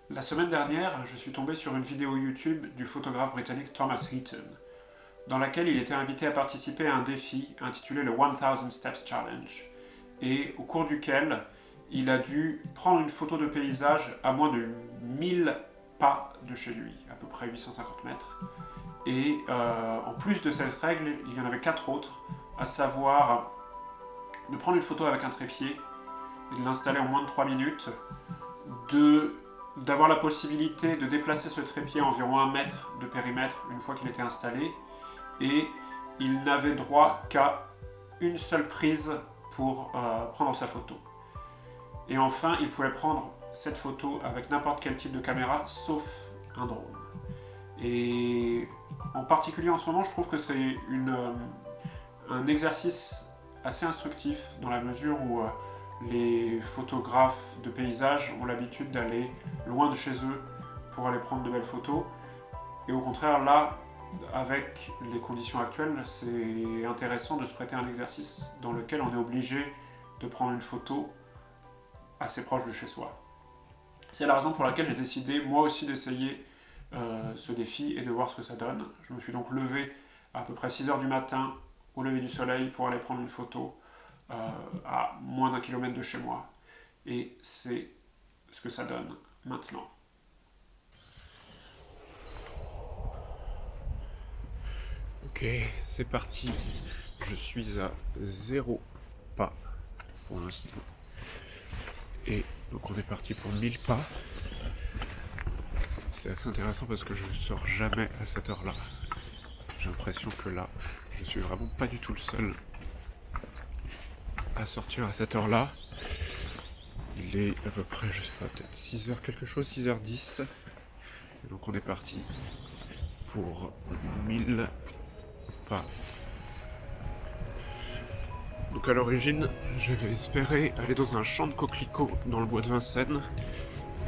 La semaine dernière, je suis tombé sur une vidéo YouTube du photographe britannique Thomas Heaton, dans laquelle il était invité à participer à un défi intitulé le 1000 Steps Challenge, et au cours duquel il a dû prendre une photo de paysage à moins de 1000 pas de chez lui, à peu près 850 mètres. Et en plus de cette règle, il y en avait 4 autres, à savoir de prendre une photo avec un trépied et de l'installer en moins de 3 minutes, d'avoir la possibilité de déplacer ce trépied à environ 1 mètre de périmètre une fois qu'il était installé, et il n'avait droit qu'à une seule prise pour prendre sa photo. Et enfin, il pouvait prendre cette photo avec n'importe quel type de caméra, sauf un drone. Et en particulier en ce moment, je trouve que c'est un exercice assez instructif, dans la mesure où les photographes de paysages ont l'habitude d'aller loin de chez eux pour aller prendre de belles photos. Et au contraire, là, avec les conditions actuelles, c'est intéressant de se prêter à un exercice dans lequel on est obligé de prendre une photo assez proche de chez soi. C'est la raison pour laquelle j'ai décidé moi aussi d'essayer ce défi et de voir ce que ça donne. Je me suis donc levé à peu près 6h du matin au lever du soleil pour aller prendre une photo à moins d'1 kilomètre de chez moi. Et c'est ce que ça donne maintenant. Ok, c'est parti. Je suis à 0 pas pour l'instant. Et donc on est parti pour 1000 pas. C'est assez intéressant parce que je ne sors jamais à cette heure-là. J'ai l'impression que là, je suis vraiment pas du tout le seul à sortir à cette heure-là. Il est à peu près, je sais pas, peut-être 6h quelque chose, 6h10. Et donc on est parti pour 1000 pas. Donc à l'origine, j'avais espéré aller dans un champ de coquelicots dans le bois de Vincennes.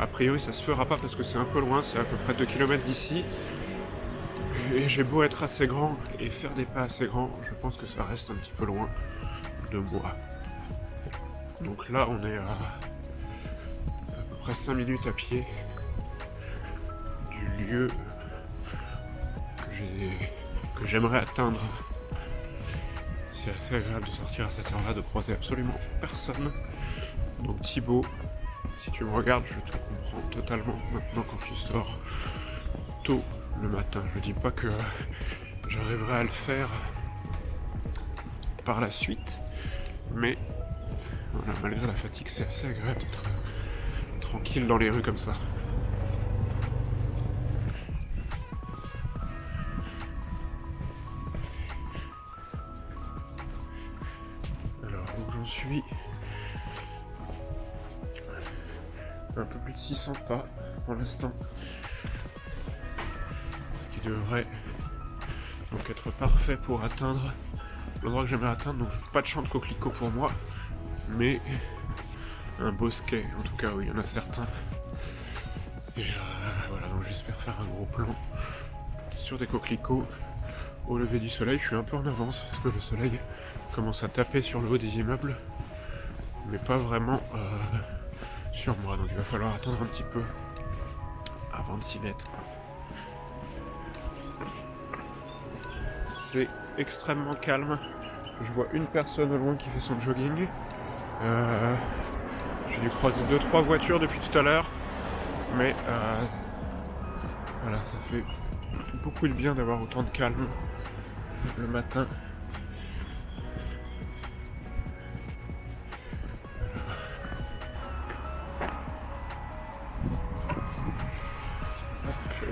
A priori ça se fera pas parce que c'est un peu loin, c'est à peu près 2 km d'ici. Et j'ai beau être assez grand et faire des pas assez grands, je pense que ça reste un petit peu loin de moi. Donc là on est à peu près 5 minutes à pied du lieu que j'aimerais atteindre. C'est assez agréable de sortir à cette heure-là, de croiser absolument personne. Donc Thibaut, si tu me regardes, je te comprends totalement maintenant quand tu sors tôt le matin. Je dis pas que j'arriverai à le faire par la suite, mais voilà, malgré la fatigue, c'est assez agréable d'être tranquille dans les rues comme ça. Alors, où j'en suis, un peu plus de 600 pas pour l'instant. Ce qui devrait donc être parfait pour atteindre l'endroit que j'aimerais atteindre. Donc pas de champ de coquelicots pour moi, mais un bosquet, en tout cas, oui, il y en a certains. Et voilà, donc j'espère faire un gros plan sur des coquelicots au lever du soleil. Je suis un peu en avance parce que le soleil commence à taper sur le haut des immeubles, mais pas vraiment sur moi, donc il va falloir attendre un petit peu avant de s'y mettre. C'est extrêmement calme. Je vois une personne au loin qui fait son jogging. J'ai dû croiser 2-3 voitures depuis tout à l'heure, mais voilà, ça fait beaucoup de bien d'avoir autant de calme le matin.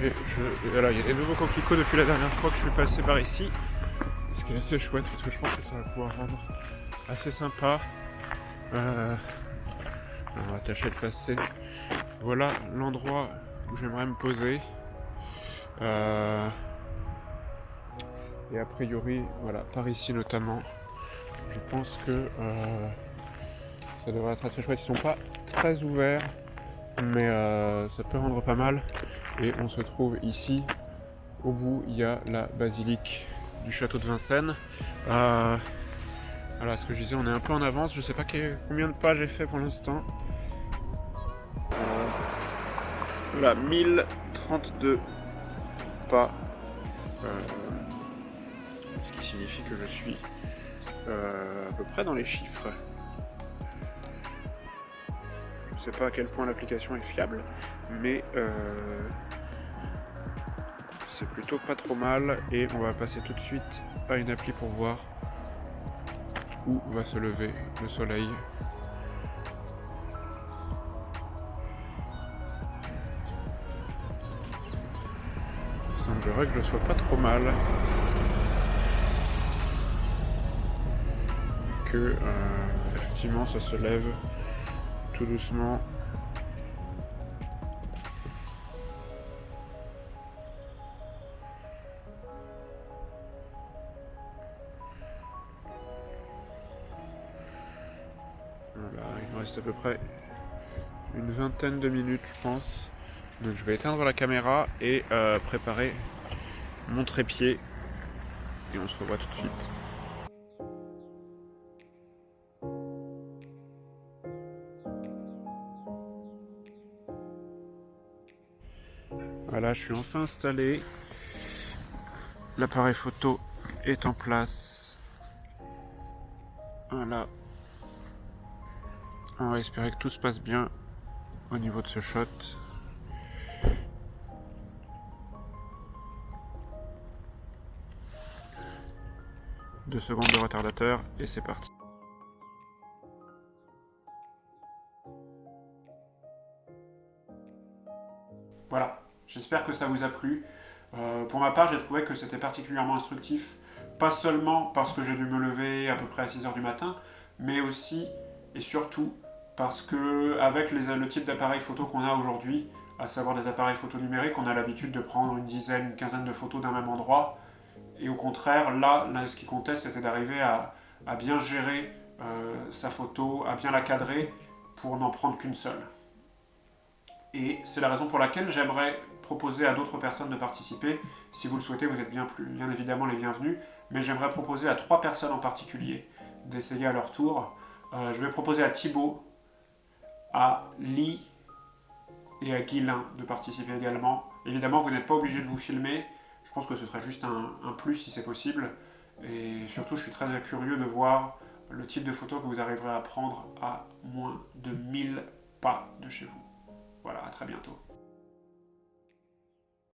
Et voilà, il y a des nouveaux coquelicots depuis la dernière fois que je suis passé par ici, ce qui est assez chouette parce que je pense que ça va pouvoir rendre assez sympa. On va tâcher de passer. Voilà l'endroit où j'aimerais me poser. Et a priori, voilà, par ici notamment, je pense que ça devrait être assez chouette. Ils sont pas très ouverts, mais ça peut rendre pas mal. Et on se trouve ici, au bout, il y a la basilique du château de Vincennes. Voilà, ce que je disais, on est un peu en avance. Je sais pas combien de pas j'ai fait pour l'instant. Voilà, 1032 pas. Ce qui signifie que je suis à peu près dans les chiffres. Je sais pas à quel point l'application est fiable, mais c'est plutôt pas trop mal. Et on va passer tout de suite à une appli pour voir où va se lever le soleil. Il semblerait que je sois pas trop mal. Que effectivement ça se lève tout doucement. Voilà, il me reste à peu près une vingtaine de minutes, je pense. Donc je vais éteindre la caméra et préparer mon trépied. Et on se revoit tout de suite. Voilà, je suis enfin installé. L'appareil photo est en place. Voilà. On va espérer que tout se passe bien au niveau de ce shot. Deux secondes de retardateur et c'est parti. Voilà, j'espère que ça vous a plu. Pour ma part, j'ai trouvé que c'était particulièrement instructif, pas seulement parce que j'ai dû me lever à peu près à 6 h du matin, mais aussi et surtout parce que avec le type d'appareil photo qu'on a aujourd'hui, à savoir des appareils photo numériques, on a l'habitude de prendre une dizaine, une quinzaine de photos d'un même endroit, et au contraire, là ce qui comptait, c'était d'arriver à bien gérer sa photo, à bien la cadrer pour n'en prendre qu'une seule. Et c'est la raison pour laquelle j'aimerais proposer à d'autres personnes de participer. Si vous le souhaitez, vous êtes bien évidemment les bienvenus. Mais j'aimerais proposer à 3 personnes en particulier d'essayer à leur tour. Je vais proposer à Thibaut, à Lee et à Guilain de participer également. Évidemment, vous n'êtes pas obligé de vous filmer. Je pense que ce serait juste un plus si c'est possible. Et surtout, je suis très curieux de voir le type de photo que vous arriverez à prendre à moins de 1000 pas de chez vous. Voilà, à très bientôt.